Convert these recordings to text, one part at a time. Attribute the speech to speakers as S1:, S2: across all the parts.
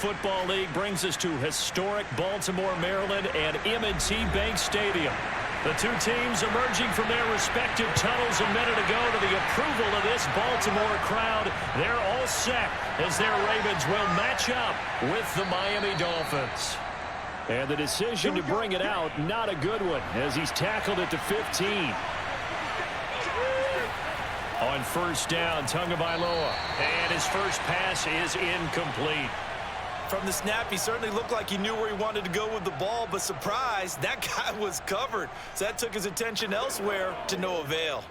S1: Football League brings us to historic Baltimore, Maryland, and M&T Bank Stadium. The two teams emerging from their respective tunnels a minute ago to the approval of this Baltimore crowd. They're all set as their Ravens will match up with the Miami Dolphins. And the decision to bring it out, not a good one, as he's tackled at the 15. On first down, Tagovailoa, and his first pass is incomplete.
S2: From the snap, he certainly looked like he knew where he wanted to go with the ball, but surprise, that guy was covered. So that took his attention elsewhere to no avail.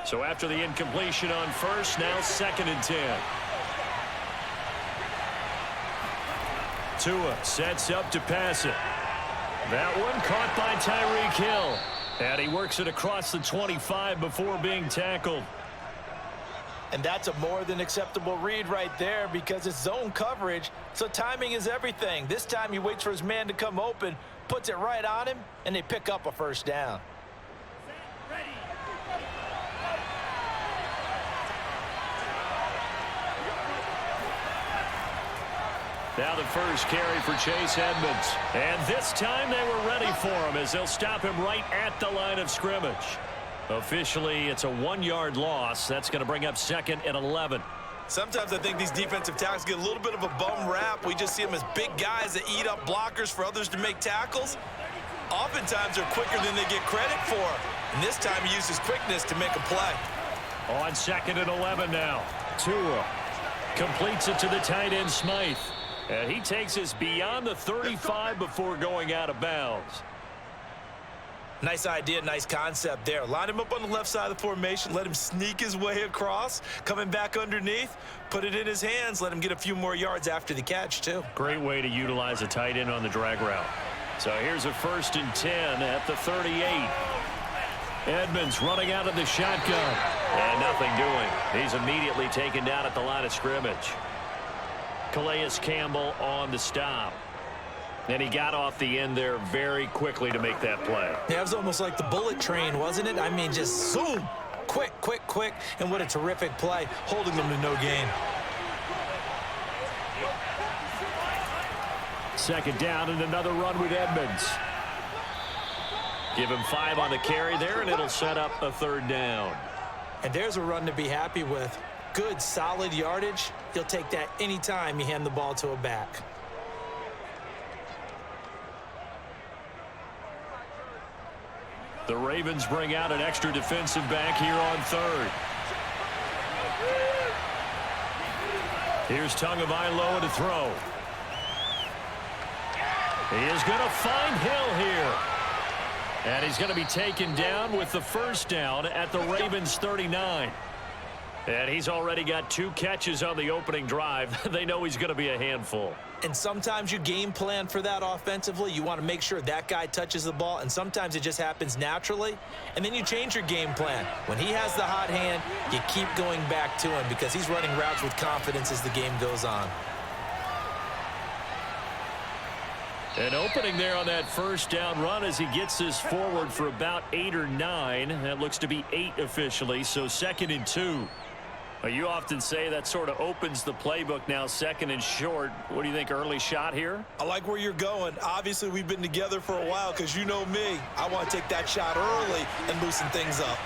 S1: So after the incompletion on first, now 2nd and 10. Tua sets up to pass it. That one caught by Tyreek Hill. And he works it across the 25 before being tackled.
S2: And that's a more than acceptable read right there because it's zone coverage, so timing is everything. This time he waits for his man to come open, puts it right on him, and they pick up a first down.
S1: Now the first carry for Chase Edmonds. And this time they were ready for him as they'll stop him right at the line of scrimmage. Officially, it's a 1-yard loss. That's going to bring up 2nd and 11.
S2: Sometimes I think these defensive tackles get a little bit of a bum rap. We just see them as big guys that eat up blockers for others to make tackles. Oftentimes they're quicker than they get credit for. And this time he used his quickness to make a play.
S1: On 2nd and 11 now. Tua completes it to the tight end Smythe. And he takes us beyond the 35 before going out of bounds.
S2: Nice idea, nice concept there. Line him up on the left side of the formation, let him sneak his way across, coming back underneath, put it in his hands, let him get a few more yards after the catch, too.
S1: Great way to utilize a tight end on the drag route. So here's a 1st and 10 at the 38. Edmonds running out of the shotgun. And nothing doing. He's immediately taken down at the line of scrimmage. Calais Campbell on the stop. And he got off the end there very quickly to make that play.
S2: Yeah, it was almost like the bullet train, wasn't it? I mean, just zoom. Quick, quick, quick. And what a terrific play, holding them to no gain.
S1: 2nd down and another run with Edmonds. Give him 5 on the carry there, and it'll set up a 3rd down.
S2: And there's a run to be happy with. Good, solid yardage. He'll take that anytime you hand the ball to a back.
S1: The Ravens bring out an extra defensive back here on 3rd. Here's Tagovailoa to throw. He is going to find Hill here. And he's going to be taken down with the 1st down at the Ravens 39. And he's already got 2 catches on the opening drive. They know he's going to be a handful.
S2: And sometimes you game plan for that offensively. You want to make sure that guy touches the ball, and sometimes it just happens naturally. And then you change your game plan. When he has the hot hand, you keep going back to him because he's running routes with confidence as the game goes on.
S1: An opening there on that 1st down run as he gets this forward for about 8 or 9. That looks to be 8 officially, so 2nd and 2. You often say that sort of opens the playbook now, 2nd and short. What do you think, early shot here?
S2: I like where you're going. Obviously, we've been together for a while because you know me. I want to take that shot early and loosen things up.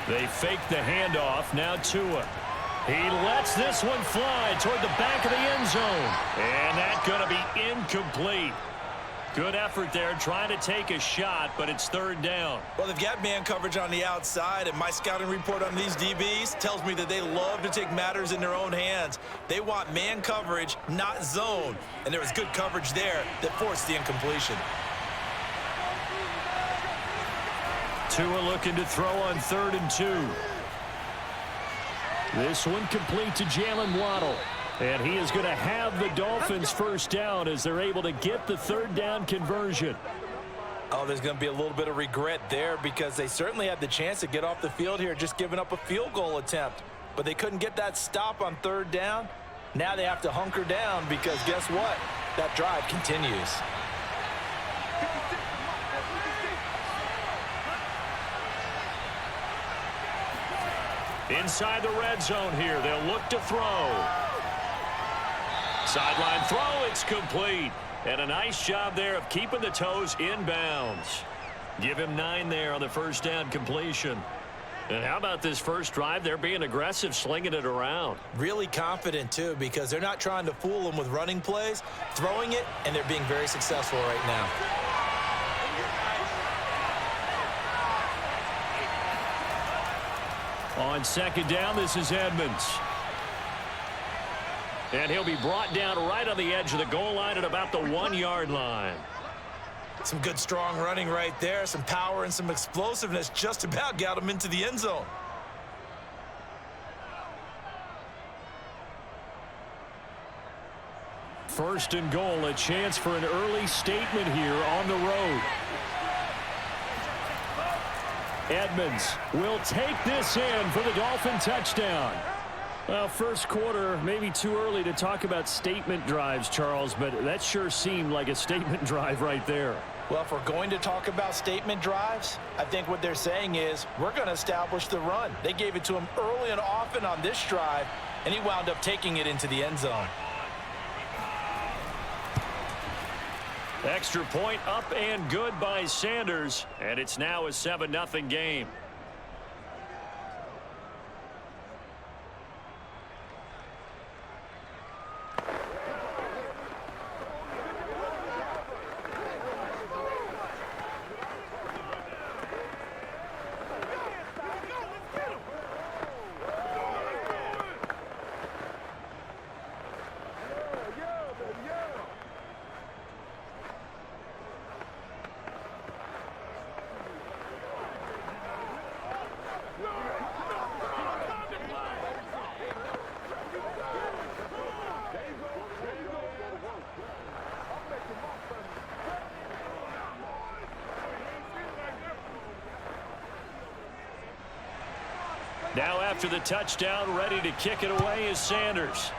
S1: They fake the handoff. Now Tua. He lets this one fly toward the back of the end zone. And that's going to be incomplete. Good effort there, trying to take a shot, but it's 3rd down.
S2: Well, they've got man coverage on the outside, and my scouting report on these DBs tells me that they love to take matters in their own hands. They want man coverage, not zone. And there was good coverage there that forced the incompletion.
S1: Tua looking to throw on 3rd and 2. This one complete to Jalen Waddle. And he is going to have the Dolphins 1st down as they're able to get the 3rd down conversion.
S2: Oh, there's going to be a little bit of regret there because they certainly had the chance to get off the field here just giving up a field goal attempt. But they couldn't get that stop on 3rd down. Now they have to hunker down because guess what? That drive continues.
S1: Inside the red zone here, they'll look to throw. Sideline throw, it's complete. And a nice job there of keeping the toes in bounds. Give him 9 there on the first down completion. And how about this first drive? They're being aggressive, slinging it around.
S2: Really confident, too, because they're not trying to fool them with running plays, throwing it, and they're being very successful right now.
S1: On second down, this is Edmonds. And he'll be brought down right on the edge of the goal line at about the 1-yard line.
S2: Some good, strong running right there. Some power and some explosiveness just about got him into the end zone.
S1: First and goal, a chance for an early statement here on the road. Edmonds will take this in for the Dolphin touchdown. Well, first quarter, maybe too early to talk about statement drives, Charles, but that sure seemed like a statement drive right there.
S2: Well, if we're going to talk about statement drives, I think what they're saying is we're going to establish the run. They gave it to him early and often on this drive, and he wound up taking it into the end zone.
S1: Extra point up and good by Sanders, and it's now a 7-0 game. Now after the touchdown, ready to kick it away is Sanders.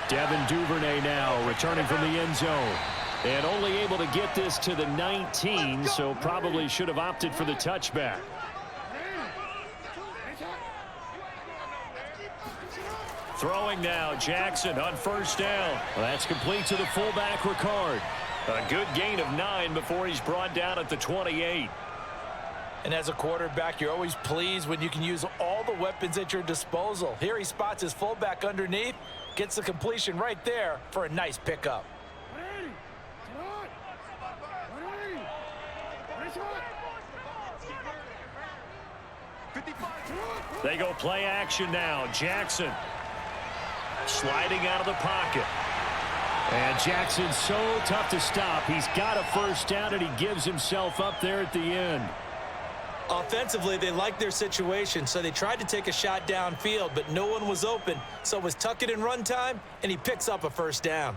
S1: Devin Duvernay now returning from the end zone. And only able to get this to the 19, so probably should have opted for the touchback. Throwing now, Jackson on first down. Well, that's complete to the fullback, Ricard. A good gain of 9 before he's brought down at the 28.
S2: And as a quarterback, you're always pleased when you can use all the weapons at your disposal. Here he spots his fullback underneath, gets the completion right there for a nice pickup.
S1: They go play action now. Jackson sliding out of the pocket. And Jackson's so tough to stop. He's got a first down, and he gives himself up there at the end.
S2: Offensively, they liked their situation, so they tried to take a shot downfield, but no one was open. So it was tuck it in run time, and he picks up a first down.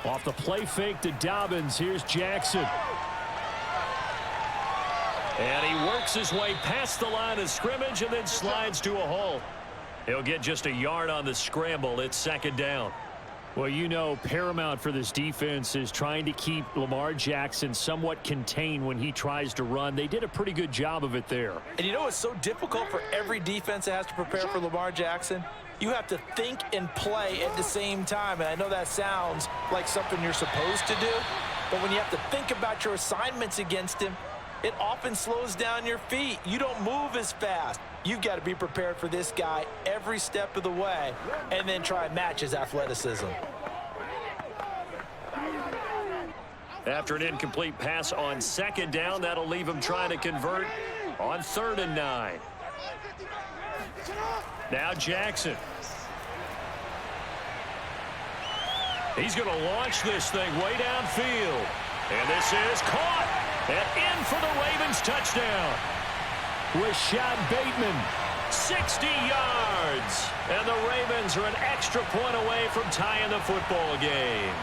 S1: Off the play fake to Dobbins, here's Jackson. And he works his way past the line of scrimmage and then slides to a halt. He'll get just a yard on the scramble. It's second down. Well, you know, paramount for this defense is trying to keep Lamar Jackson somewhat contained when he tries to run. They did a pretty good job of it there.
S2: And you know it's so difficult for every defense that has to prepare for Lamar Jackson? You have to think and play at the same time. And I know that sounds like something you're supposed to do, but when you have to think about your assignments against him, it often slows down your feet. You don't move as fast. You've got to be prepared for this guy every step of the way and then try and match his athleticism.
S1: After an incomplete pass on second down, that'll leave him trying to convert on 3rd and 9. Now Jackson. He's going to launch this thing way downfield. And this is caught. And in for the Ravens touchdown. Rashad Bateman, 60 yards. And the Ravens are an extra point away from tying the football game.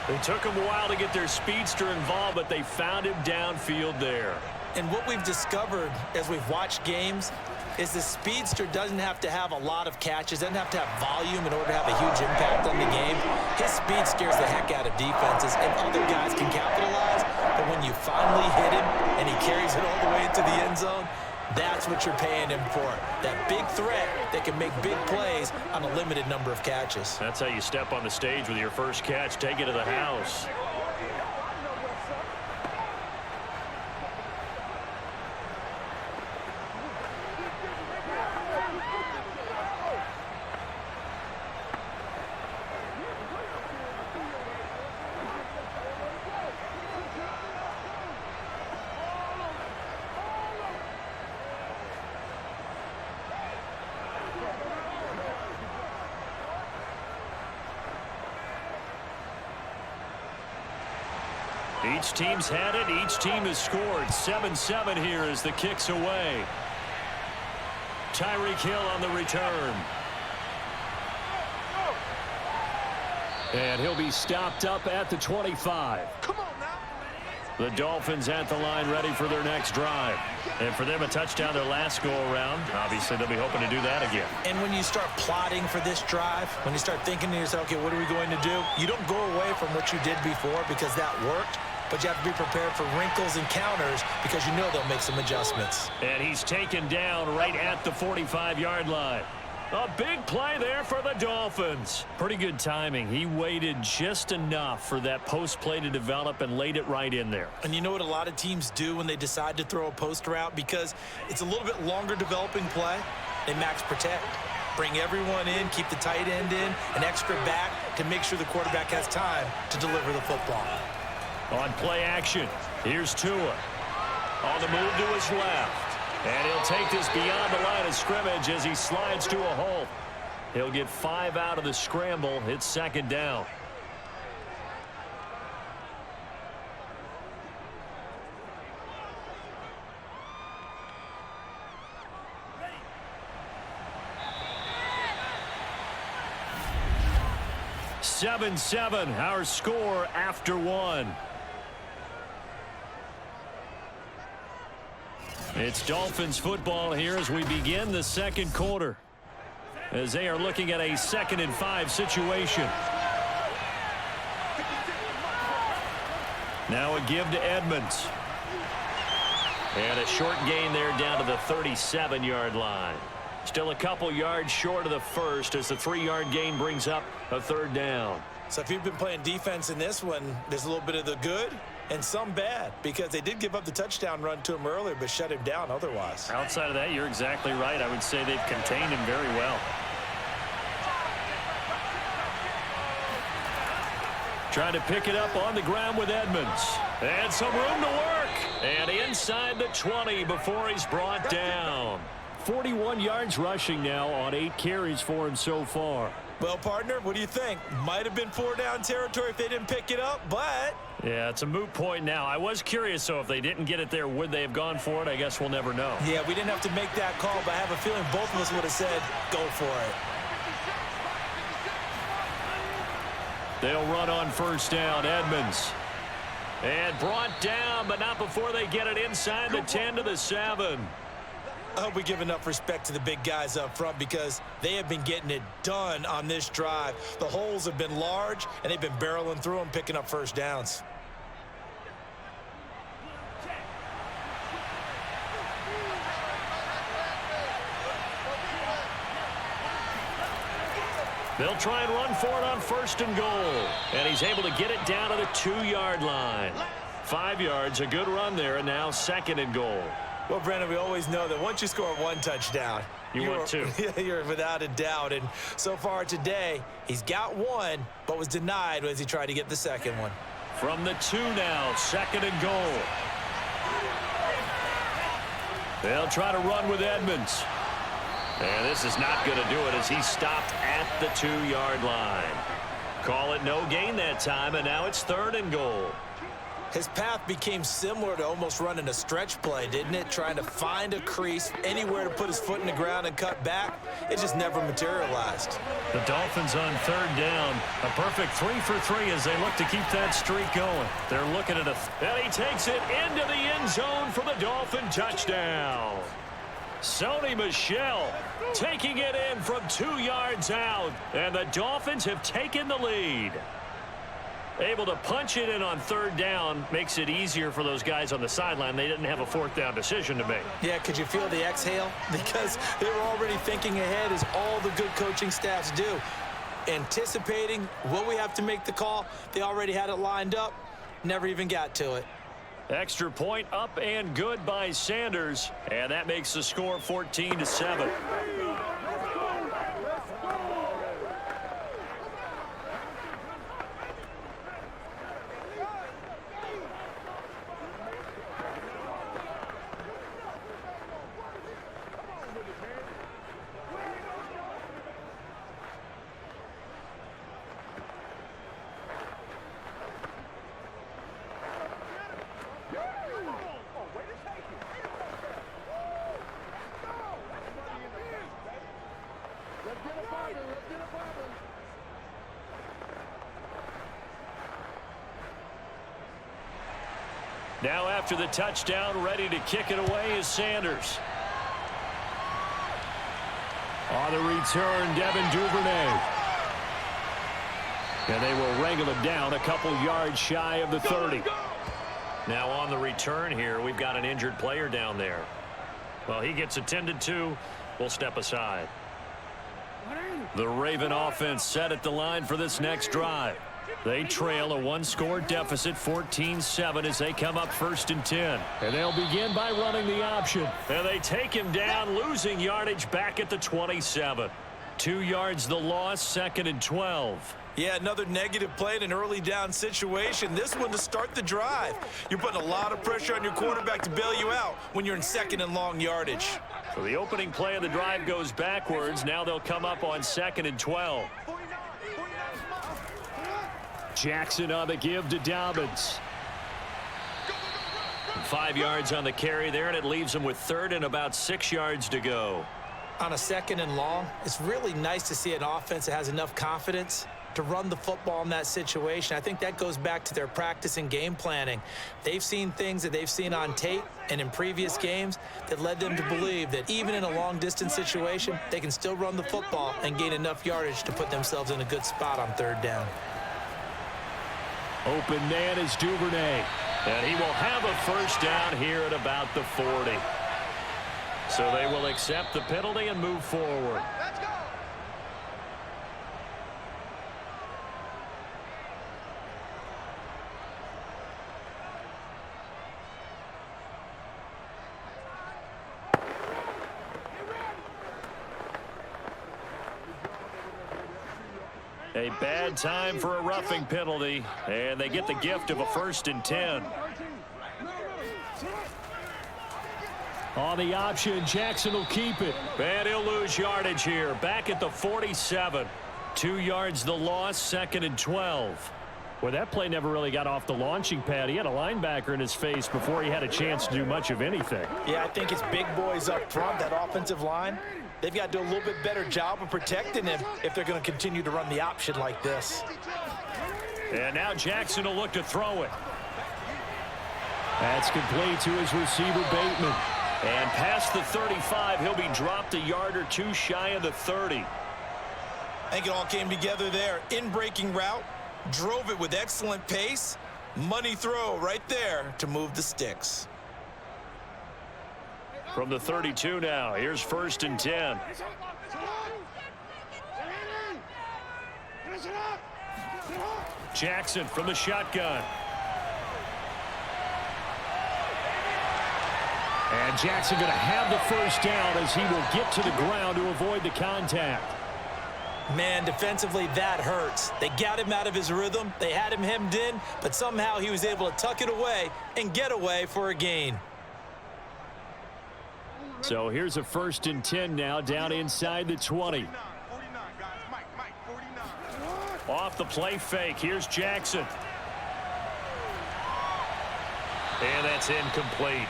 S1: It took them a while to get their speedster involved, but they found him downfield there.
S2: And what we've discovered as we've watched games, is the speedster doesn't have to have a lot of catches, doesn't have to have volume in order to have a huge impact on the game. His speed scares the heck out of defenses, and other guys can capitalize. But when you finally hit him and he carries it all the way into the end zone, that's what you're paying him for. That big threat that can make big plays on a limited number of catches.
S1: That's how you step on the stage with your first catch. Take it to the house. Each team's had it. Each team has scored. 7-7 here as the kick's away. Tyreek Hill on the return. And he'll be stopped up at the 25.
S3: Come on now.
S1: The Dolphins at the line ready for their next drive. And for them, a touchdown their last go-around. Obviously, they'll be hoping to do that again.
S2: And when you start plotting for this drive, when you start thinking to yourself, okay, what are we going to do? You don't go away from what you did before because that worked. But you have to be prepared for wrinkles and counters because you know they'll make some adjustments.
S1: And he's taken down right at the 45-yard line. A big play there for the Dolphins. Pretty good timing. He waited just enough for that post play to develop and laid it right in there.
S2: And you know what a lot of teams do when they decide to throw a post route? Because it's a little bit longer developing play. They max protect. Bring everyone in, keep the tight end in, an extra back to make sure the quarterback has time to deliver the football.
S1: On play action, here's Tua. On the move to his left. And he'll take this beyond the line of scrimmage as he slides to a halt. He'll get 5 out of the scramble. It's second down. Ready. 7-7, our score after one. It's Dolphins football here as we begin the second quarter, as they are looking at a 2nd and 5 situation. Now a give to Edmonds. And a short gain there down to the 37-yard line. Still a couple yards short of the first as the 3-yard gain brings up a 3rd down.
S2: So if you've been playing defense in this one, there's a little bit of the good and some bad, because they did give up the touchdown run to him earlier but shut him down otherwise.
S1: Outside of that, you're exactly right. I would say they've contained him very well. Trying to pick it up on the ground with Edmonds. And some room to work. And inside the 20 before he's brought down. 41 yards rushing now on 8 carries for him so far.
S2: Well, partner, what do you think? Might have been 4-down territory if they didn't pick it up, but...
S1: Yeah, it's a moot point now. I was curious, so if they didn't get it there, would they have gone for it? I guess we'll never know.
S2: Yeah, we didn't have to make that call, but I have a feeling both of us would have said, go for it.
S1: They'll run on 1st down. Edmonds. And brought down, but not before they get it inside the 10 to the 7.
S2: I hope we give enough respect to the big guys up front because they have been getting it done on this drive. The holes have been large, and they've been barreling through them, picking up 1st downs.
S1: They'll try and run for it on 1st and goal. And he's able to get it down to the 2-yard line. 5 yards, a good run there, and now 2nd and goal.
S2: Well, Brandon, we always know that once you score 1 touchdown,
S1: you want 2.
S2: You're without a doubt. And so far today, he's got 1, but was denied as he tried to get the 2nd one.
S1: From the 2 now, 2nd and goal. They'll try to run with Edmonds. And this is not going to do it as he stopped at the 2-yard line. Call it no gain that time, and now it's 3rd and goal.
S2: His path became similar to almost running a stretch play, didn't it? Trying to find a crease, anywhere to put his foot in the ground and cut back. It just never materialized.
S1: The Dolphins on 3rd down. A perfect 3 for 3 as they look to keep that streak going. They're looking at and he takes it into the end zone for the Dolphin touchdown. Sony Michel taking it in from 2 yards out, and the Dolphins have taken the lead. Able to punch it in on 3rd down makes it easier for those guys on the sideline. They didn't have a 4th down decision to make.
S2: Yeah, could you feel the exhale? Because they were already thinking ahead, as all the good coaching staffs do. Anticipating what we have to make the call. They already had it lined up. Never even got to it.
S1: Extra point up and good by Sanders, and that makes the score 14-7. Now after the touchdown, ready to kick it away is Sanders. On the return, Devin Duvernay. And they will wrangle him down a couple yards shy of the 30. Now on the return here, we've got an injured player down there. Well, he gets attended to. We'll step aside. The Raven offense set at the line for this next drive. They trail a 1-score deficit, 14-7, as they come up 1st and 10. And they'll begin by running the option. And they take him down, losing yardage back at the 27. 2 yards the loss, 2nd and 12.
S2: Yeah, another negative play in an early down situation. This one to start the drive. You're putting a lot of pressure on your quarterback to bail you out when you're in 2nd and long yardage.
S1: So the opening play of the drive goes backwards. Now they'll come up on 2nd and 12. Jackson on the give to Dobbins. 5 yards on the carry there, and it leaves them with 3rd and about 6 yards to go.
S2: On a 2nd and long, it's really nice to see an offense that has enough confidence to run the football in that situation. I think that goes back to their practice and game planning. They've seen things that they've seen on tape and in previous games that led them to believe that even in a long-distance situation, they can still run the football and gain enough yardage to put themselves in a good spot on 3rd down.
S1: Open man is Duvernay, and he will have a 1st down here at about the 40. So they will accept the penalty and move forward.
S3: Let's go.
S1: A bad time for a roughing penalty, and they get the gift of a 1st and 10. On the option, Jackson will keep it. And he'll lose yardage here, back at the 47. 2 yards the loss, 2nd and 12. Well, that play never really got off the launching pad. He had a linebacker in his face before he had a chance to do much of anything.
S2: Yeah, I think it's big boys up front, that offensive line. They've got to do a little bit better job of protecting him if they're going to continue to run the option like this.
S1: And now Jackson will look to throw it. That's complete to his receiver, Bateman. And past the 35, he'll be dropped a yard or 2 shy of the 30.
S2: I think it all came together there. In-breaking route, drove it with excellent pace. Money throw right there to move the sticks.
S1: From the 32 now, here's 1st and 10. Jackson from the shotgun. And Jackson going to have the 1st down as he will get to the ground to avoid the contact.
S2: Man, defensively, that hurts. They got him out of his rhythm. They had him hemmed in, but somehow he was able to tuck it away and get away for a gain.
S1: So here's a 1st and 10 now, down inside the 20. Off the play fake, here's Jackson. And that's incomplete.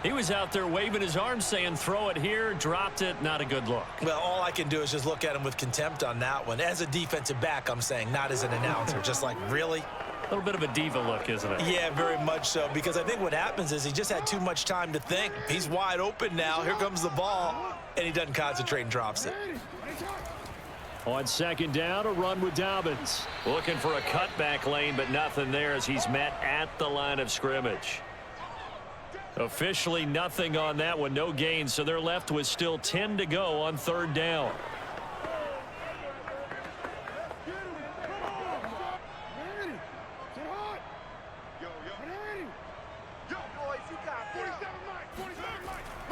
S1: He was out there waving his arms saying throw it here, dropped it, not a good look.
S2: Well, all I can do is just look at him with contempt on that one. As a defensive back, I'm saying, not as an announcer. Just like, really?
S1: A little bit of a diva look, isn't it?
S2: Yeah, very much so, because I think what happens is he just had too much time to think. He's wide open now. Here comes the ball, and he doesn't concentrate and drops it.
S1: On second down, a run with Dobbins. Looking for a cutback lane, but nothing there as he's met at the line of scrimmage. Officially nothing on that one, no gain, so they're left with still 10 to go on third down.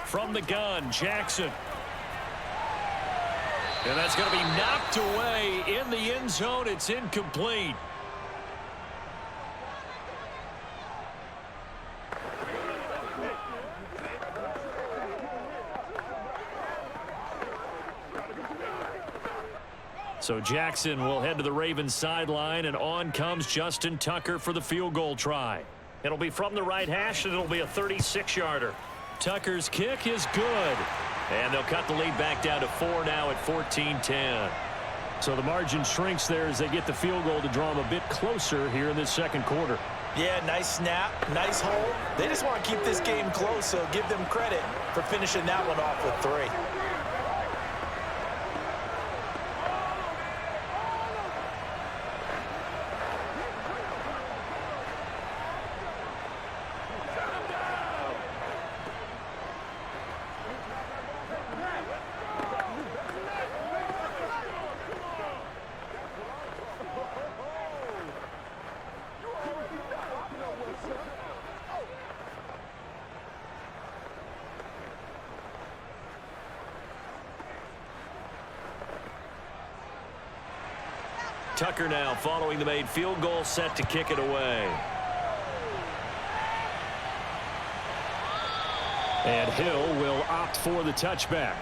S1: From the gun, Jackson. And that's going to be knocked away in the end zone. It's incomplete. So Jackson will head to the Ravens sideline, and on comes Justin Tucker for the field goal try. It'll be from the right hash, and it'll be a 36-yarder. Tucker's kick is good. And they'll cut the lead back down to 4 now at 14-10. So the margin shrinks there as they get the field goal to draw them a bit closer here in this second quarter.
S2: Yeah, nice snap, nice hole. They just want to keep this game close, so give them credit for finishing that one off with 3.
S1: Tucker now following the made field goal, set to kick it away. And Hill will opt for the touchback.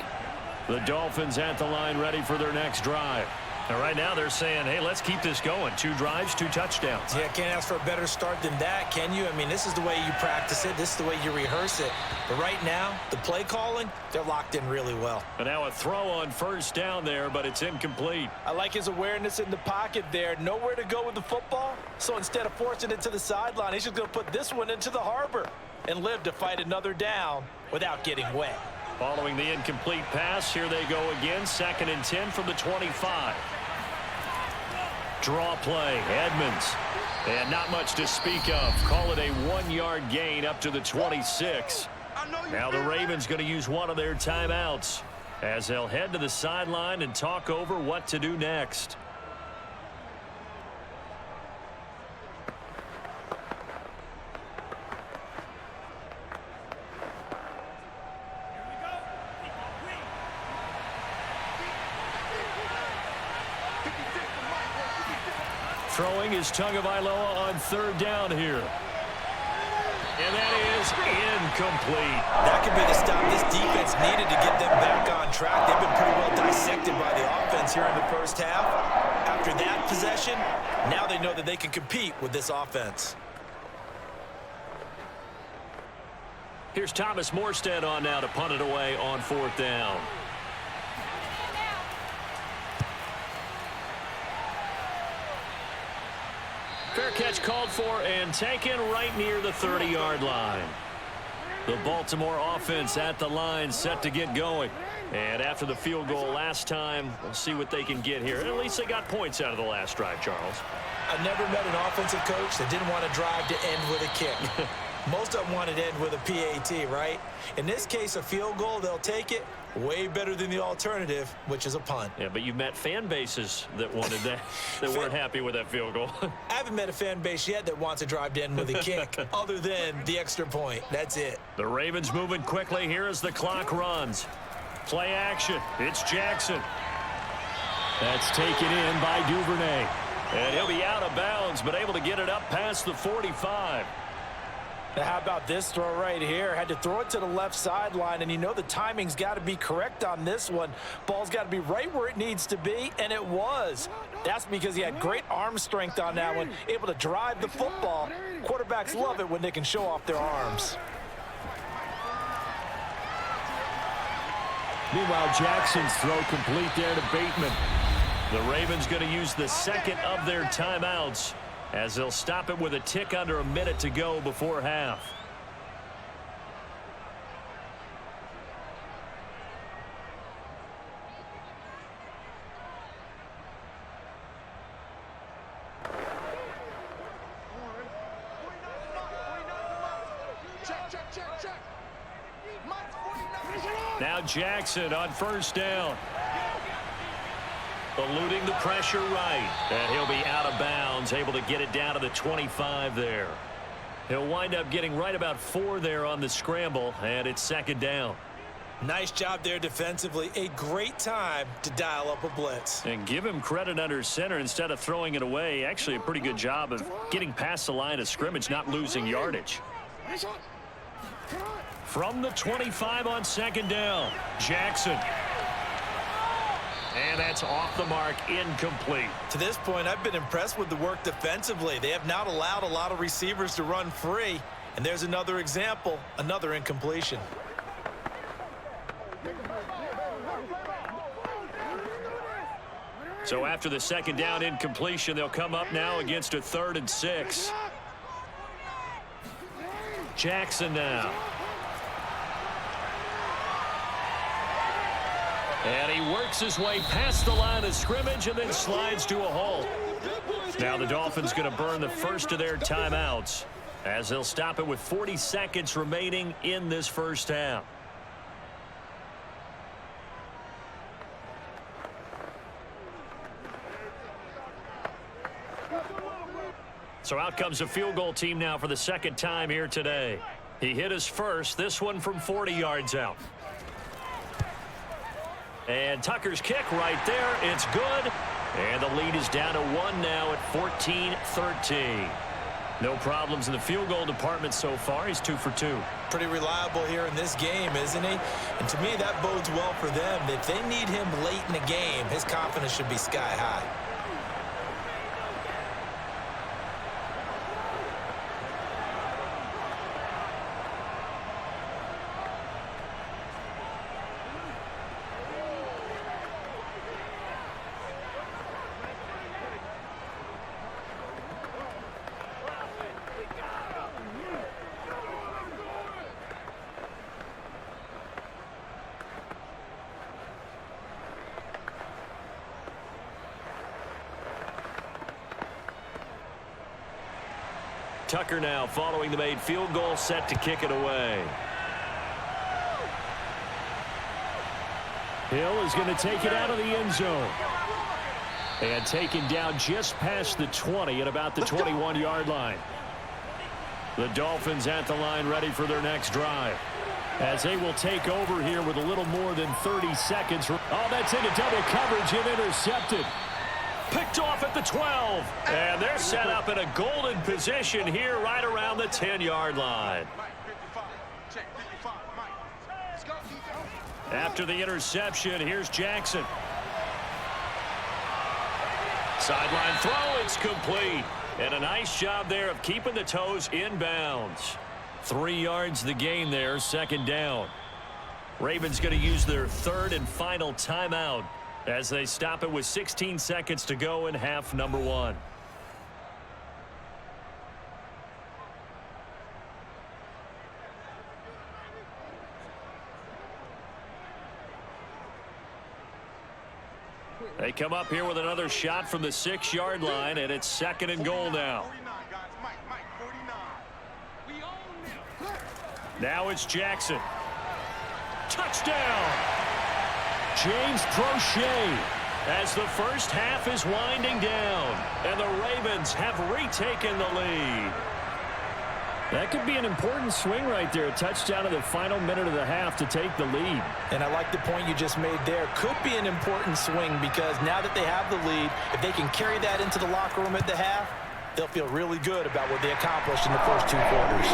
S1: The Dolphins at the line ready for their next drive. And right now they're saying, hey, let's keep this going. 2 drives, 2 touchdowns.
S2: Yeah, can't ask for a better start than that, can you? I mean, this is the way you practice it. This is the way you rehearse it. But right now, the play calling, they're locked in really well.
S1: And now a throw on first down there, but it's incomplete.
S2: I like his awareness in the pocket there. Nowhere to go with the football. So instead of forcing it to the sideline, he's just going to put this one into the harbor and live to fight another down without getting wet.
S1: Following the incomplete pass, here they go again. 2nd and 10 from the 25. Draw play, Edmonds. And not much to speak of. Call it a 1-yard gain up to the 26. Now the Ravens going to use one of their timeouts as they'll head to the sideline and talk over what to do next. Throwing is Tagovailoa on third down here. And that is incomplete.
S2: That could be the stop this defense needed to get them back on track. They've been pretty well dissected by the offense here in the first half. After that possession, now they know that they can compete with this offense.
S1: Here's Thomas Morstead on now to punt it away on 4th down. Fair catch called for and taken right near the 30-yard line. The Baltimore offense at the line set to get going. And after the field goal last time, we'll see what they can get here. And at least they got points out of the last drive, Charles.
S2: I've never met an offensive coach that didn't want to drive to end with a kick. Most of them wanted to end with a PAT, right? In this case, a field goal, they'll take it. Way better than the alternative, which is a punt.
S1: Yeah, but you've met fan bases that wanted that, that weren't happy with that field goal.
S2: I haven't met a fan base yet that wants to drive to end with a kick, other than the extra point. That's it.
S1: The Ravens moving quickly here as the clock runs. Play action. It's Jackson. That's taken in by Duvernay. And he'll be out of bounds, but able to get it up past the 45.
S2: Now, how about this throw right here? Had to throw it to the left sideline, and you know the timing's got to be correct on this one. Ball's got to be right where it needs to be, and it was. That's because he had great arm strength on that one, able to drive the football. Quarterbacks love it when they can show off their arms.
S1: Meanwhile, Jackson's throw complete there to Bateman. The Ravens going to use the second of their timeouts as they'll stop it with a tick under a minute to go before half. Now Jackson on first down. Eluding the pressure right. And he'll be out of bounds, able to get it down to the 25 there. He'll wind up getting right about 4 there on the scramble, and it's second down.
S2: Nice job there defensively. A great time to dial up a blitz.
S1: And give him credit under center instead of throwing it away. Actually a pretty good job of getting past the line of scrimmage, not losing yardage. From the 25 on second down, Jackson. And that's off the mark, incomplete.
S2: To this point, I've been impressed with the work defensively. They have not allowed a lot of receivers to run free. And there's another example, another incompletion.
S1: So after the second down incompletion, they'll come up now against a 3rd and 6. Jackson now. And he works his way past the line of scrimmage and then slides to a halt. Now the Dolphins going to burn the first of their timeouts as they'll stop it with 40 seconds remaining in this first half. So out comes a field goal team now for the second time here today. He hit his first, this one from 40 yards out. And Tucker's kick right there. It's good. And the lead is down to 1 now at 14-13. No problems in the field goal department so far. He's 2 for 2.
S2: Pretty reliable here in this game, isn't he? And to me, that bodes well for them. If they need him late in the game, his confidence should be sky high.
S1: Tucker now following the made field goal, set to kick it away. Hill is going to take it out of the end zone. And taken down just past the 20 at about the 21-yard line. The Dolphins at the line ready for their next drive. As they will take over here with a little more than 30 seconds. Oh, that's into double coverage and intercepted. Picked off at the 12. And they're set up in a golden position here right around the 10-yard line. After the interception, here's Jackson. Sideline throw, it's complete. And a nice job there of keeping the toes in bounds. 3 yards the gain there, second down. Ravens going to use their 3rd and final timeout as they stop it with 16 seconds to go in half number 1. They come up here with another shot from the 6-yard line, and it's 2nd and goal now. Now it's Jackson. Touchdown! James Prochet as the first half is winding down, and the Ravens have retaken the lead. That could be an important swing right there. A touchdown in the final minute of the half to take the lead.
S2: And I like the point you just made there. Could be an important swing because now that they have the lead, if they can carry that into the locker room at the half, they'll feel really good about what they accomplished in the first 2 quarters.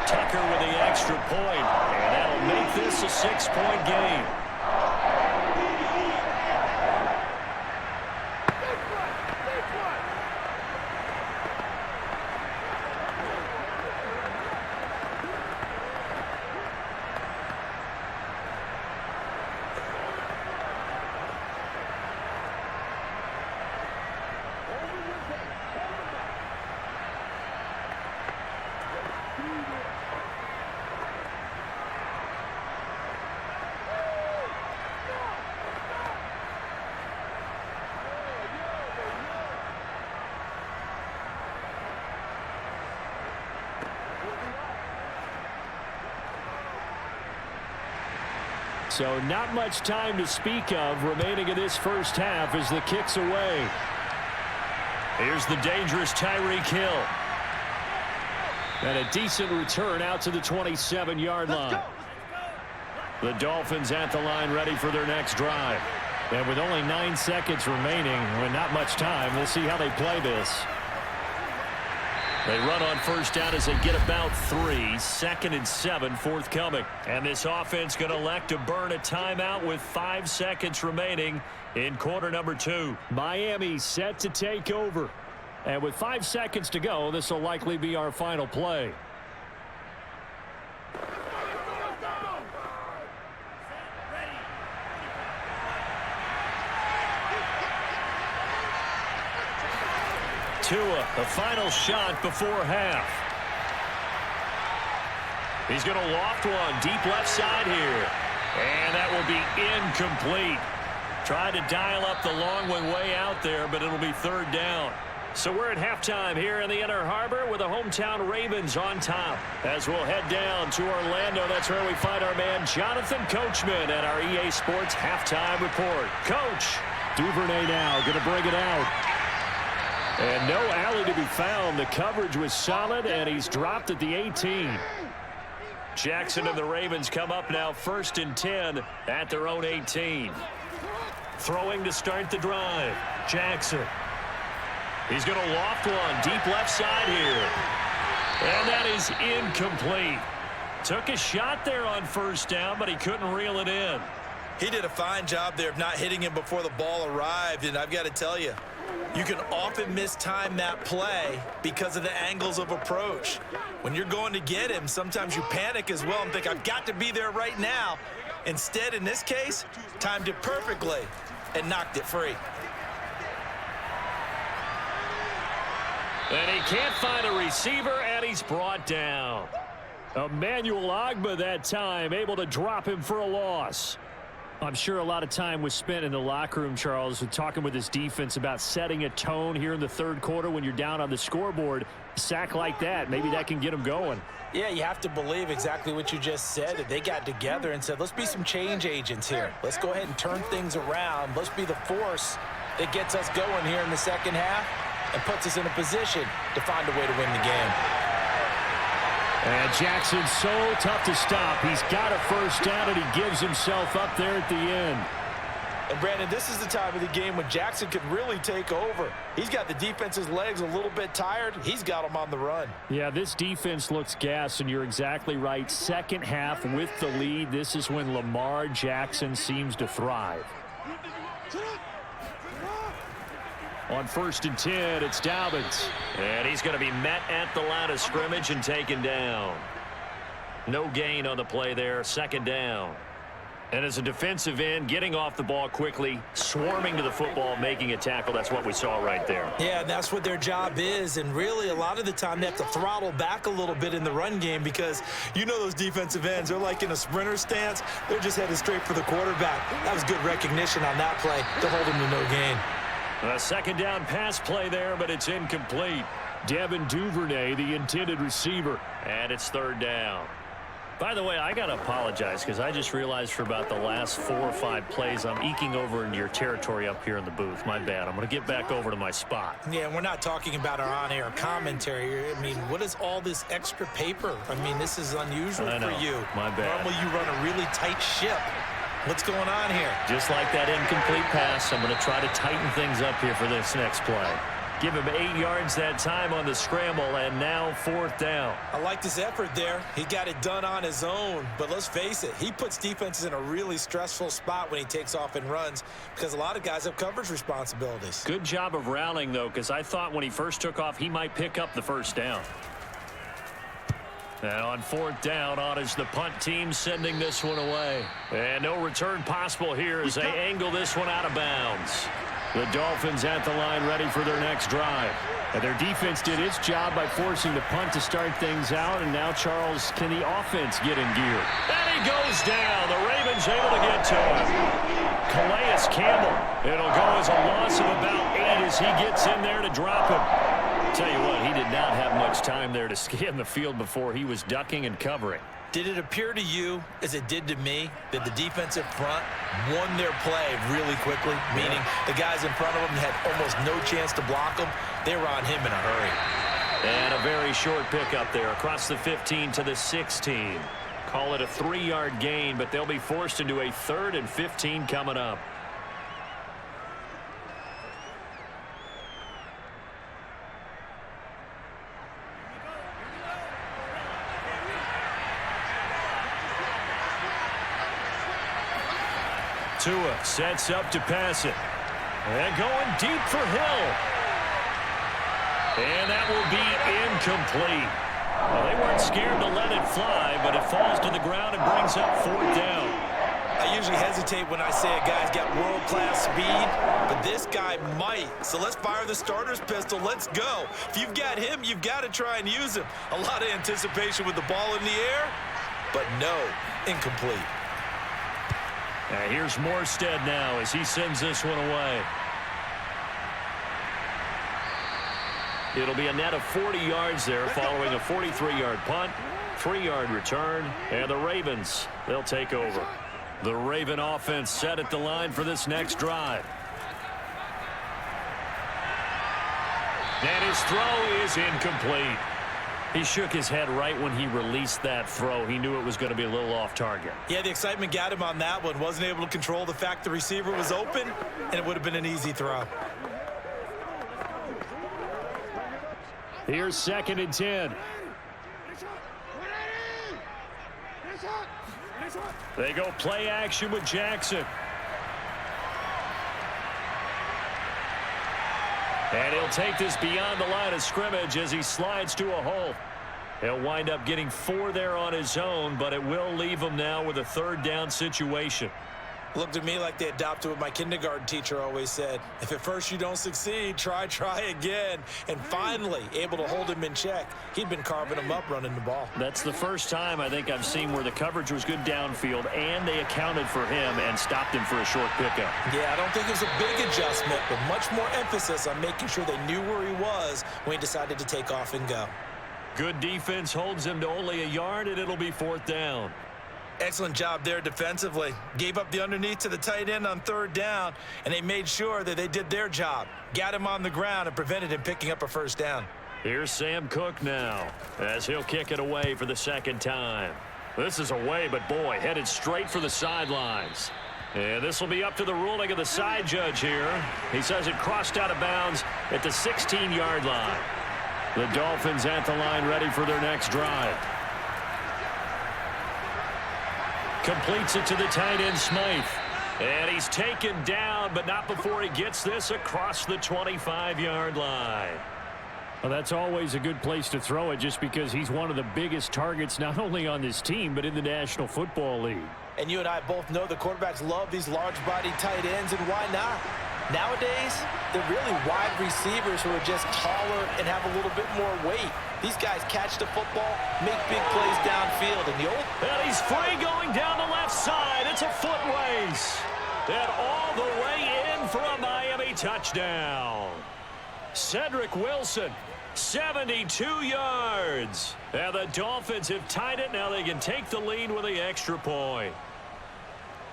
S1: Tucker with the extra point, and that'll make this a 6-point game. So not much time to speak of remaining in this first half as the kick's away. Here's the dangerous Tyreek Hill. And a decent return out to the 27-yard line. The Dolphins at the line ready for their next drive. And with only 9 seconds remaining, with not much time, we'll see how they play this. They run on first down as they get about 3. 2nd and 7 forthcoming. And this offense going to elect to burn a timeout with 5 seconds remaining in quarter number 2. Miami set to take over. And with 5 seconds to go, this will likely be our final play. Tua, the final shot before half. He's going to loft one deep left side here. And that will be incomplete. Tried to dial up the long way out there, but it'll be 3rd down. So we're at halftime here in the Inner Harbor with the hometown Ravens on top. As we'll head down to Orlando, that's where we find our man Jonathan Coachman at our EA Sports Halftime Report. Coach, Duvernay now going to bring it out. And no alley to be found. The coverage was solid, and he's dropped at the 18. Jackson and the Ravens come up now 1st and 10 at their own 18. Throwing to start the drive. Jackson. He's going to loft one deep left side here. And that is incomplete. Took a shot there on 1st down, but he couldn't reel it in.
S2: He did a fine job there of not hitting him before the ball arrived, and I've got to tell you, you can often mistime that play because of the angles of approach. When you're going to get him, sometimes you panic as well and think, I've got to be there right now. Instead, in this case, timed it perfectly and knocked it free.
S1: And he can't find a receiver, and he's brought down. Emmanuel Ogbah that time, able to drop him for a loss. I'm sure a lot of time was spent in the locker room, Charles, talking with his defense about setting a tone here in the 3rd quarter when you're down on the scoreboard. A sack like that, maybe that can get him going.
S2: Yeah, you have to believe exactly what you just said, that they got together and said, let's be some change agents here. Let's go ahead and turn things around. Let's be the force that gets us going here in the 2nd half and puts us in a position to find a way to win the game.
S1: And Jackson's so tough to stop. He's got a 1st down, and he gives himself up there at the end.
S2: And, Brandon, this is the time of the game when Jackson could really take over. He's got the defense's legs a little bit tired. He's got them on the run.
S1: Yeah, this defense looks gassed, and you're exactly right. 2nd half with the lead. This is when Lamar Jackson seems to thrive. On 1st and 10, it's Dobbins. And he's going to be met at the line of scrimmage and taken down. No gain on the play there, 2nd down. And as a defensive end, getting off the ball quickly, swarming to the football, making a tackle, that's what we saw right there.
S2: Yeah, that's what their job is. And really, a lot of the time, they have to throttle back a little bit in the run game because you know those defensive ends, they're like in a sprinter stance. They're just headed straight for the quarterback. That was good recognition on that play to hold him to no gain.
S1: A 2nd down pass play there, but it's incomplete. Devin Duvernay, the intended receiver. And it's 3rd down. By the way, I got to apologize because I just realized for about the last 4 or 5 plays, I'm eking over into your territory up here in the booth. My bad. I'm going to get back over to my spot.
S2: Yeah, we're not talking about our on-air commentary. I mean, what is all this extra paper? I mean, this is unusual for you.
S1: My bad.
S2: Normally, you run a really tight ship. What's going on here?
S1: Just like that incomplete pass, I'm going to try to tighten things up here for this next play. Give him 8 yards that time on the scramble, and now 4th down.
S2: I like his effort there. He got it done on his own, but let's face it, he puts defenses in a really stressful spot when he takes off and runs because a lot of guys have coverage responsibilities.
S1: Good job of rallying, though, because I thought when he first took off, he might pick up the 1st down. And on 4th down, on is the punt team sending this one away. And no return possible here as they angle this one out of bounds. The Dolphins at the line ready for their next drive. And their defense did its job by forcing the punt to start things out. And now, Charles, can the offense get in gear? And he goes down. The Ravens able to get to him. Calais Campbell. It'll go as a loss of about 8 as he gets in there to drop him. Tell you what, he did not have much time there to scan the field before he was ducking and covering.
S2: Did it appear to you, as it did to me, that the defensive front won their play really quickly? Meaning the guys in front of them had almost no chance to block them. They were on him in a hurry.
S1: And a very short pickup there across the 15 to the 16. Call it a 3-yard gain, but they'll be forced into a 3rd and 15 coming up. Tua sets up to pass it. And going deep for Hill. And that will be incomplete. Well, they weren't scared to let it fly, but it falls to the ground and brings up 4th down.
S2: I usually hesitate when I say a guy's got world-class speed, but this guy might. So let's fire the starter's pistol. Let's go. If you've got him, you've got to try and use him. A lot of anticipation with the ball in the air, but no, incomplete.
S1: Here's Morstead now as he sends this one away. It'll be a net of 40 yards there following a 43-yard punt, 3-yard return, and the Ravens, they'll take over. The Raven offense set at the line for this next drive. And his throw is incomplete. He shook his head right when he released that throw. He knew it was going to be a little off target.
S2: Yeah, the excitement got him on that one. Wasn't able to control the fact the receiver was open, and it would have been an easy throw.
S1: Here's 2nd and 10. They go play action with Jackson. And he'll take this beyond the line of scrimmage as he slides to a hole. He'll wind up getting 4 there on his own, but it will leave him now with a 3rd down situation.
S2: Looked to me like they adopted what my kindergarten teacher always said. If at first you don't succeed, try again. And finally, able to hold him in check. He'd been carving him up running the ball.
S1: That's the first time I think I've seen where the coverage was good downfield and they accounted for him and stopped him for a short pickup.
S2: Yeah, I don't think it was a big adjustment, but much more emphasis on making sure they knew where he was when he decided to take off and go.
S1: Good defense holds him to only a yard, and it'll be 4th down.
S2: Excellent job there defensively. Gave up the underneath to the tight end on 3rd down, and they made sure that they did their job. Got him on the ground and prevented him picking up a 1st down.
S1: Here's Sam Cook now as he'll kick it away for the 2nd time. This is away, but boy, headed straight for the sidelines. And this will be up to the ruling of the side judge here. He says it crossed out of bounds at the 16-yard line. The Dolphins at the line ready for their next drive. Completes it to the tight end, Smythe. And he's taken down, but not before he gets this across the 25-yard line. Well, that's always a good place to throw it just because he's one of the biggest targets not only on this team but in the National Football League.
S2: And you and I both know the quarterbacks love these large-bodied tight ends, and why not? Nowadays, they're really wide receivers who are just taller and have a little bit more weight. These guys catch the football, make big plays downfield.
S1: And he's free going down the left side. It's a foot race. And all the way in for a Miami touchdown. Cedric Wilson, 72 yards. And the Dolphins have tied it. Now they can take the lead with the extra point.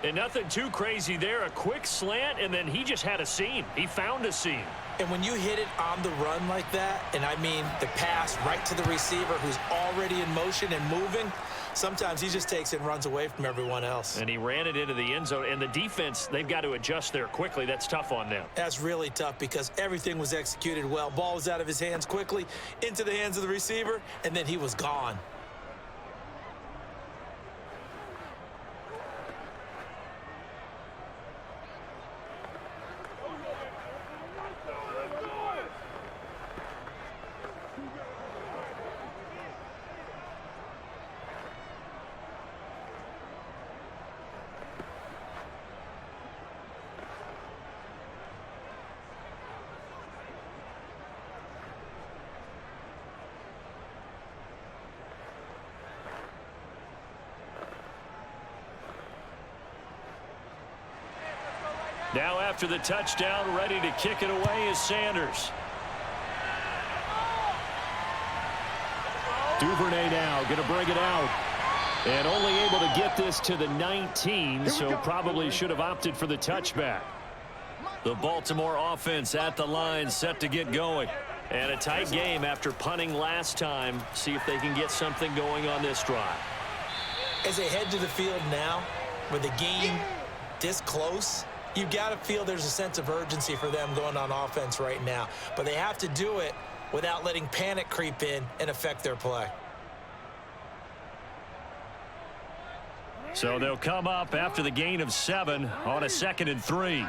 S1: And nothing too crazy there. A quick slant, and then he just had a seam. He found a seam.
S2: And when you hit it on the run like that, and I mean the pass right to the receiver who's already in motion and moving, sometimes he just takes it and runs away from everyone else.
S1: And he ran it into the end zone. And the defense, they've got to adjust there quickly. That's tough on them.
S2: That's really tough because everything was executed well. Ball was out of his hands quickly, into the hands of the receiver, and then he was gone.
S1: Now after the touchdown, ready to kick it away is Sanders. Duvernay now going to bring it out. And only able to get this to the 19, so probably should have opted for the touchback. The Baltimore offense at the line, set to get going. And a tight game after punting last time. See if they can get something going on this drive.
S2: As they head to the field now, with the game this close, you've got to feel there's a sense of urgency for them going on offense right now. But they have to do it without letting panic creep in and affect their play.
S1: So they'll come up after the gain of 7 on a 2nd and 3.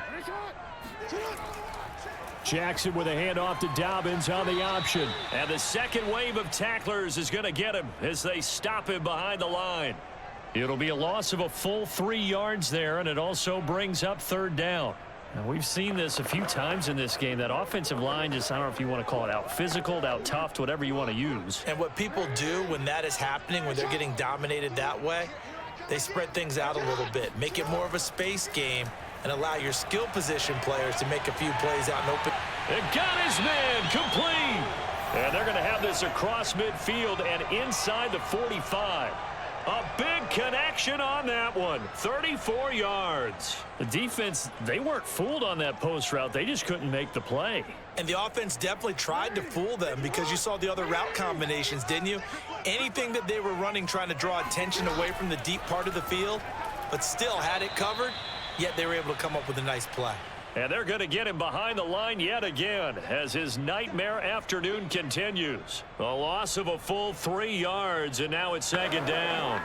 S1: Jackson with a handoff to Dobbins on the option. And the second wave of tacklers is going to get him as they stop him behind the line. It'll be a loss of a full 3 yards there, and it also brings up 3rd down. Now, we've seen this a few times in this game. That offensive line just, I don't know if you want to call it out physical, out tough, whatever you want to use.
S2: And what people do when that is happening, when they're getting dominated that way, they spread things out a little bit, make it more of a space game, and allow your skill position players to make a few plays out in open.
S1: It got his man complete. And they're going to have this across midfield and inside the 45. A big connection on that one. 34 yards. The defense, they weren't fooled on that post route. They just couldn't make the play.
S2: And the offense definitely tried to fool them because you saw the other route combinations, didn't you? Anything that they were running trying to draw attention away from the deep part of the field, but still had it covered, yet they were able to come up with a nice play.
S1: And they're going to get him behind the line yet again as his nightmare afternoon continues. A loss of a full 3 yards, and now it's 2nd down.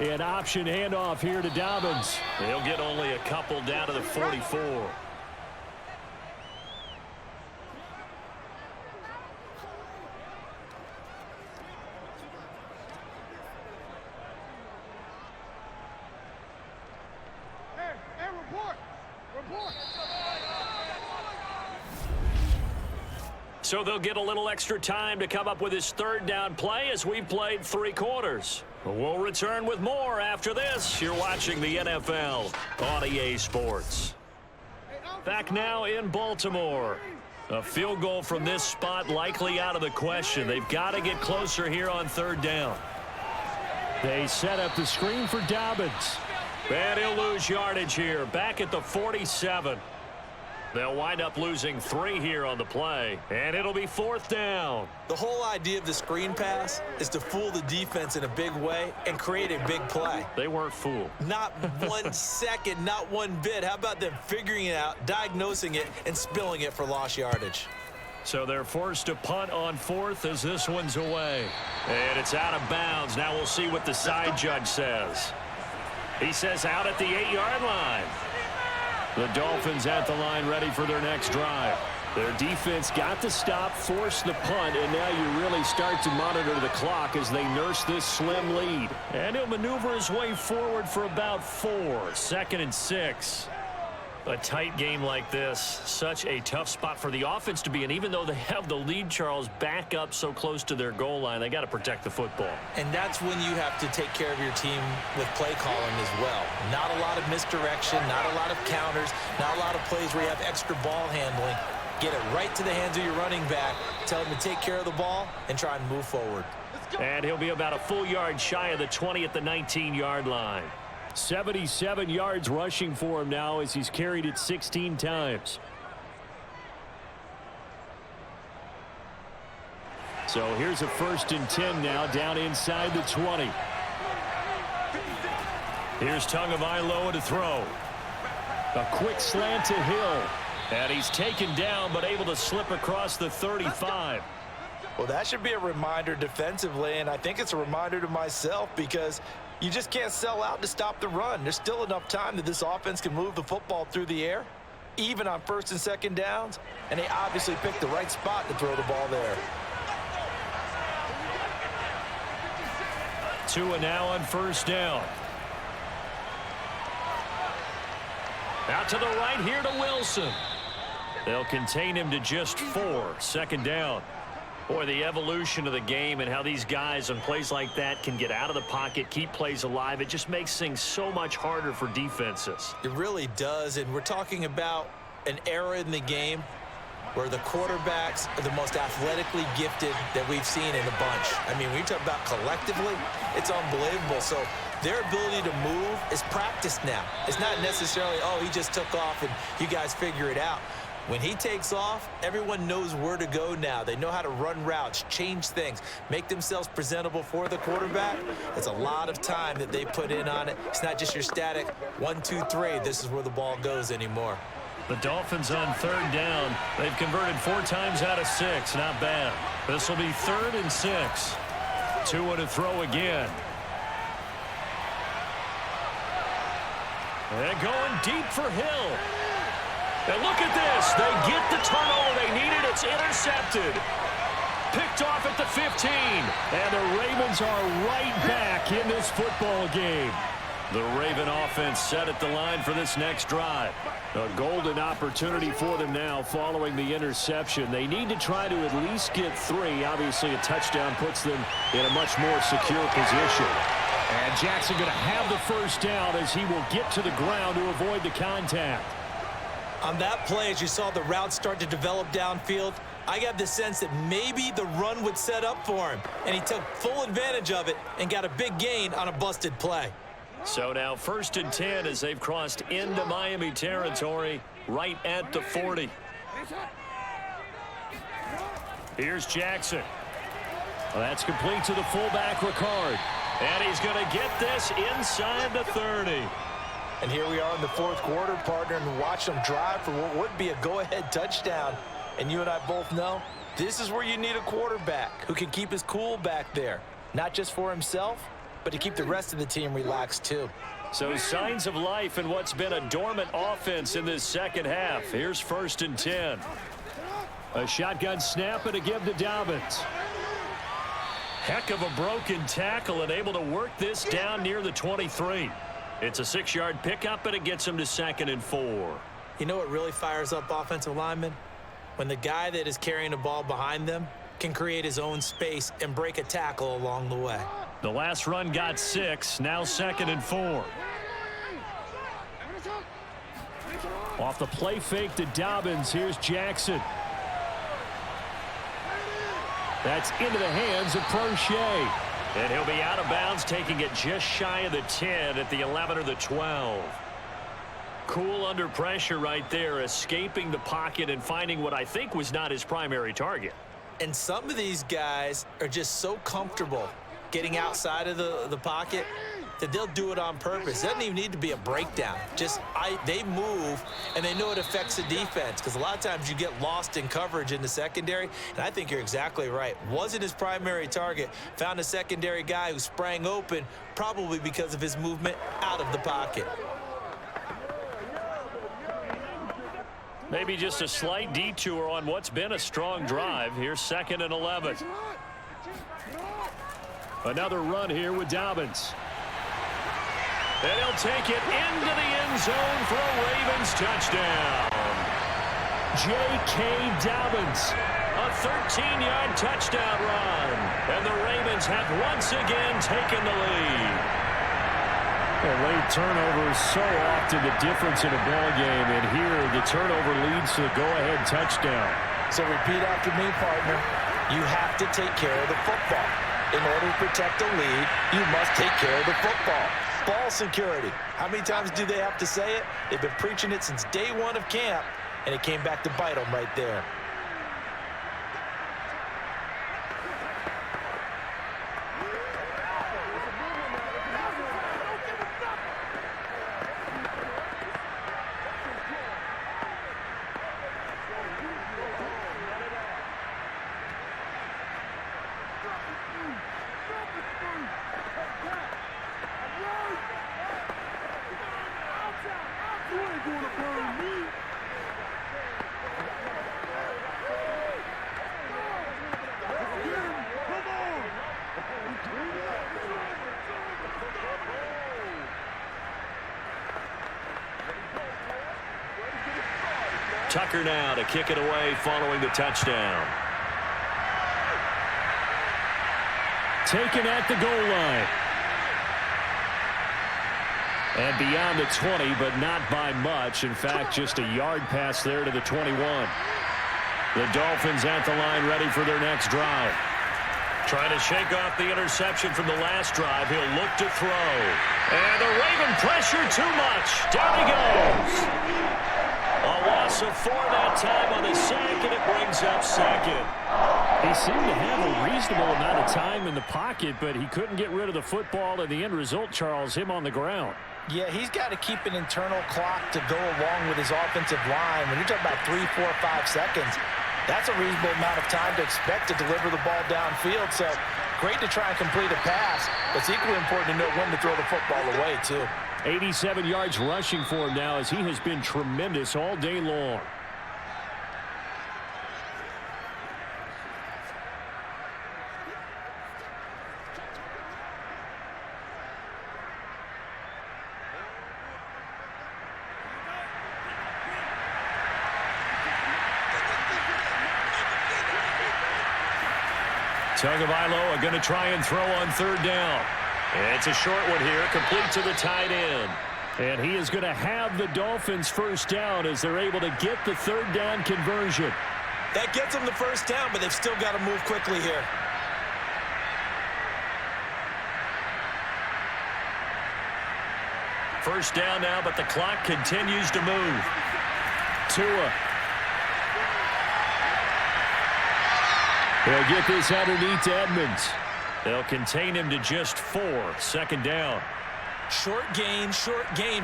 S1: An option handoff here to Dobbins. They'll get only a couple down to the 44. So they'll get a little extra time to come up with his 3rd down play as we've played 3 quarters. We'll return with more after this. You're watching the NFL on EA Sports. Back now in Baltimore. A field goal from this spot likely out of the question. They've got to get closer here on 3rd down. They set up the screen for Dobbins. And he'll lose yardage here. Back at the 47. They'll wind up losing 3 here on the play, and it'll be 4th down.
S2: The whole idea of the screen pass is to fool the defense in a big way and create a big play.
S1: They weren't fooled.
S2: Not 1 second, not 1 bit. How about them figuring it out, diagnosing it, and spilling it for lost yardage?
S1: So they're forced to punt on 4th as this one's away. And it's out of bounds. Now we'll see what the side judge says. He says out at the 8-yard line. The Dolphins at the line ready for their next drive. Their defense got the stop, forced the punt, and now you really start to monitor the clock as they nurse this slim lead. And he'll maneuver his way forward for about 4. 2nd and 6. A tight game like this, such a tough spot for the offense to be in. Even though they have the lead, Charles, back up so close to their goal line, they got to protect the football.
S2: And that's when you have to take care of your team with play calling as well. Not a lot of misdirection, not a lot of counters, not a lot of plays where you have extra ball handling. Get it right to the hands of your running back, tell him to take care of the ball, and try and move forward.
S1: And he'll be about a full yard shy of the 20 at the 19-yard line. 77 yards rushing for him now as he's carried it 16 times. So here's a 1st and 10 now down inside the 20. Here's Tagovailoa to throw. A quick slant to Hill. And he's taken down but able to slip across the 35.
S2: Well, that should be a reminder defensively, and I think it's a reminder to myself because you just can't sell out to stop the run. There's still enough time that this offense can move the football through the air, even on 1st and 2nd downs, and they obviously picked the right spot to throw the ball there.
S1: Tua now on 1st down. Out to the right here to Wilson. They'll contain him to just 4. 2nd down. Boy, the evolution of the game and how these guys on plays like that can get out of the pocket, keep plays alive, it just makes things so much harder for defenses.
S2: It really does, and we're talking about an era in the game where the quarterbacks are the most athletically gifted that we've seen in the bunch. I mean, when you talk about collectively, it's unbelievable. So their ability to move is practiced now. It's not necessarily, oh, he just took off and you guys figure it out. When he takes off, everyone knows where to go now. They know how to run routes, change things, make themselves presentable for the quarterback. It's a lot of time that they put in on it. It's not just your static 1, 2, 3. This is where the ball goes anymore.
S1: The Dolphins on 3rd down. They've converted 4 times out of 6. Not bad. This will be 3rd and 6. 2 to throw again. They're going deep for Hill. And look at this. They get the turnover they needed. It's intercepted. Picked off at the 15. And the Ravens are right back in this football game. The Raven offense set at the line for this next drive. A golden opportunity for them now following the interception. They need to try to at least get 3. Obviously, a touchdown puts them in a much more secure position. And Jackson going to have the first down as he will get to the ground to avoid the contact.
S2: On that play, as you saw the route start to develop downfield, I got the sense that maybe the run would set up for him. And he took full advantage of it and got a big gain on a busted play.
S1: So now 1st and 10 as they've crossed into Miami territory right at the 40. Here's Jackson. Well, that's complete to the fullback, Ricard. And he's going to get this inside the 30.
S2: And here we are in the 4th quarter, partner, and watch them drive for what would be a go-ahead touchdown. And you and I both know this is where you need a quarterback who can keep his cool back there, not just for himself, but to keep the rest of the team relaxed too.
S1: So signs of life in what's been a dormant offense in this second half. Here's 1st and 10. A shotgun snap and a give to Dobbins. Heck of a broken tackle and able to work this down near the 23. It's a 6-yard pickup, and it gets him to 2nd and 4.
S2: You know what really fires up offensive linemen? When the guy that is carrying the ball behind them can create his own space and break a tackle along the way.
S1: The last run got 6, now 2nd and 4. Off the play fake to Dobbins, here's Jackson. That's into the hands of Prochet. And he'll be out of bounds, taking it just shy of the 10 at the 11 or the 12. Cool under pressure right there, escaping the pocket and finding what I think was not his primary target.
S2: And some of these guys are just so comfortable getting outside of the pocket that they'll do it on purpose. It doesn't even need to be a breakdown. They move, and they know it affects the defense, because a lot of times you get lost in coverage in the secondary, and I think you're exactly right. Wasn't his primary target. Found a secondary guy who sprang open, probably because of his movement out of the pocket.
S1: Maybe just a slight detour on what's been a strong drive. Here's 2nd and 11. Another run here with Dobbins. And he'll take it into the end zone for a Ravens touchdown. J.K. Dobbins, a 13-yard touchdown run. And the Ravens have once again taken the lead. Well, late turnovers so often the difference in a ball game, and here the turnover leads to the go-ahead touchdown.
S2: So repeat after me, partner. You have to take care of the football. In order to protect the lead, you must take care of the football. Ball security. How many times do they have to say it? They've been preaching it since day 1 of camp, and it came back to bite them right there.
S1: Tucker now to kick it away following the touchdown. taken at the goal line. And beyond the 20, but not by much. In fact, just a yard pass there to the 21. The Dolphins at the line, ready for their next drive. Trying to shake off the interception from the last drive. He'll look to throw. And the Raven pressure too much. Down he goes. A loss of 4 that time on the sack, and it brings up second. He seemed to have a reasonable amount of time in the pocket, but he couldn't get rid of the football, and the end result, Charles, him on the ground.
S2: Yeah, he's got to keep an internal clock to go along with his offensive line. When you're talking about 3, 4, 5 seconds, that's a reasonable amount of time to expect to deliver the ball downfield. So great to try and complete a pass, but it's equally important to know when to throw the football away, too.
S1: 87 yards rushing for him now as he has been tremendous all day long. Tagovailoa going to try and throw on third down. It's a short one here, complete to the tight end. And he is going to have the Dolphins first down as they're able to get the third down conversion.
S2: That gets them the first down, but they've still got to move quickly here.
S1: First down now, but the clock continues to move. Tua. He'll get this underneath to Edmonds. They'll contain him to just 4. Second down.
S2: Short game,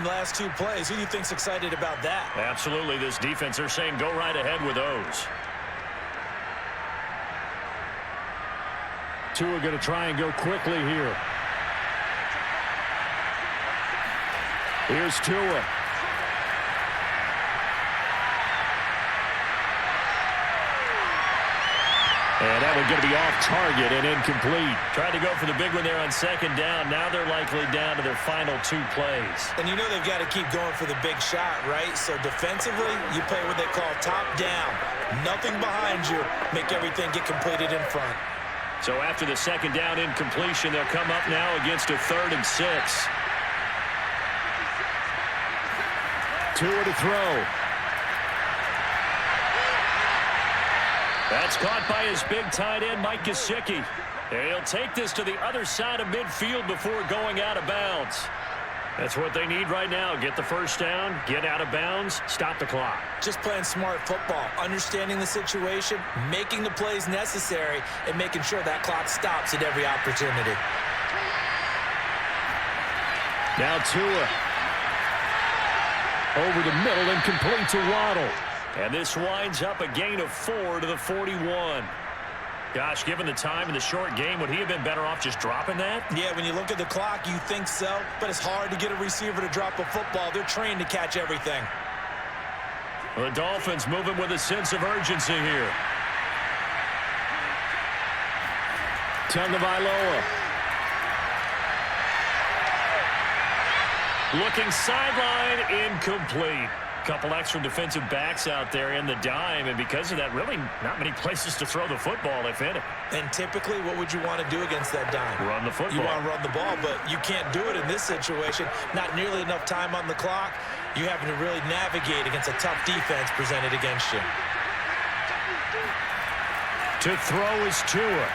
S2: last 2 plays. Who do you think's excited about that?
S1: Absolutely. This defense, they're saying go right ahead with those. Tua going to try and go quickly here. Here's Tua. And that one's going to be off target and incomplete. Tried to go for the big one there on second down. Now they're likely down to their final 2 plays.
S2: And you know they've got to keep going for the big shot, right? So defensively, you play what they call top down. Nothing behind you. Make everything get completed in front.
S1: So after the second down incompletion, they'll come up now against a 3rd and 6. Tua to throw. That's caught by his big tight end, Mike Gesicki. He'll take this to the other side of midfield before going out of bounds. That's what they need right now. Get the first down, get out of bounds, stop the clock.
S2: Just playing smart football, understanding the situation, making the plays necessary, and making sure that clock stops at every opportunity.
S1: Now Tua. Over the middle and complete to Waddle. And this winds up a gain of 4 to the 41. Gosh, given the time in the short game, would he have been better off just dropping that?
S2: Yeah, when you look at the clock, you think so. But it's hard to get a receiver to drop a football. They're trained to catch everything.
S1: The Dolphins moving with a sense of urgency here. Tagovailoa. Looking sideline, incomplete. Couple extra defensive backs out there in the dime, and because of that, really not many places to throw the football, if any.
S2: And typically, what would you want to do against that dime?
S1: Run the football.
S2: You want to run the ball, but you can't do it in this situation. Not nearly enough time on the clock. You having to really navigate against a tough defense presented against you.
S1: To throw is Tua.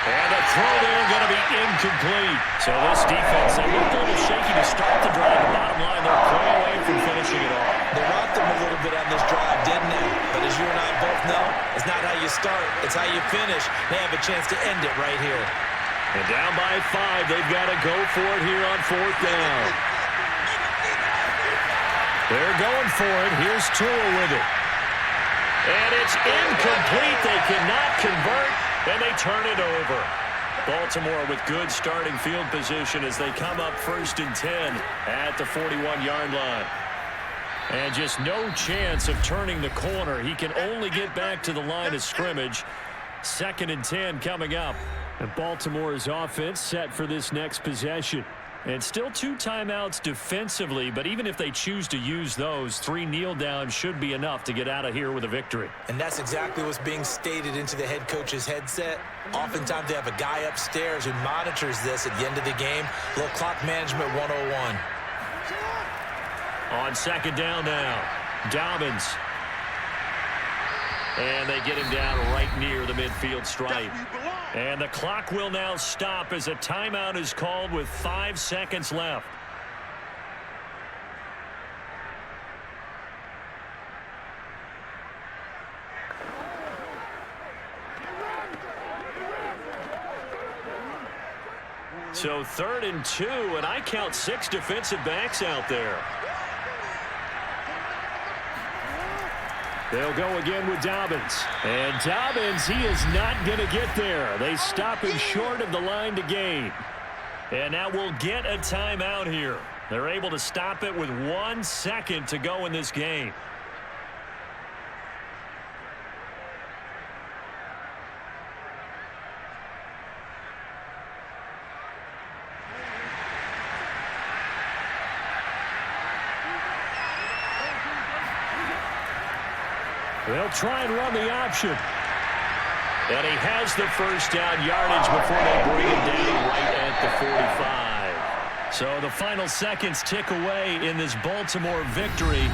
S1: And the throw there going to be incomplete. So this defense, they looked a little shaky to start the drive. The bottom line, they're way away from finishing it off.
S2: They rocked them a little bit on this drive, didn't they? But as you and I both know, it's not how you start, it's how you finish. They have a chance to end it right here.
S1: And down by 5, they've got to go for it here on 4th down. They're going for it. Here's Tua with it. And it's incomplete. They cannot convert. And they turn it over. Baltimore with good starting field position as they come up 1st and 10 at the 41-yard line. And just no chance of turning the corner. He can only get back to the line of scrimmage. 2nd and 10 coming up. And Baltimore's offense set for this next possession. And still 2 timeouts defensively, but even if they choose to use those, 3 kneel downs should be enough to get out of here with a victory.
S2: And that's exactly what's being stated into the head coach's headset. Oftentimes they have a guy upstairs who monitors this at the end of the game. A little clock management 101.
S1: On second down now, Dobbins. And they get him down right near the midfield stripe. And the clock will now stop as a timeout is called with 5 seconds left. So 3rd and 2, and I count 6 defensive backs out there. They'll go again with Dobbins. And Dobbins, he is not going to get there. They stop him short of the line to gain. And that will get a timeout here. They're able to stop it with 1 second to go in this game. They'll try and run the option. And he has the first down yardage before they bring him down right at the 45. So the final seconds tick away in this Baltimore victory.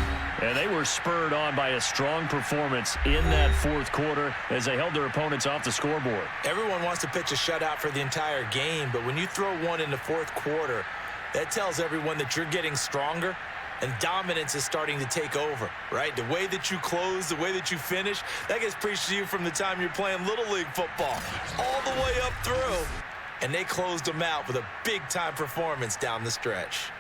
S1: And they were spurred on by a strong performance in that 4th quarter as they held their opponents off the scoreboard.
S2: Everyone wants to pitch a shutout for the entire game, but when you throw one in the 4th quarter, that tells everyone that you're getting stronger. And dominance is starting to take over, right? The way that you close, the way that you finish, that gets preached to you from the time you're playing Little League football all the way up through. And they closed them out with a big-time performance down the stretch.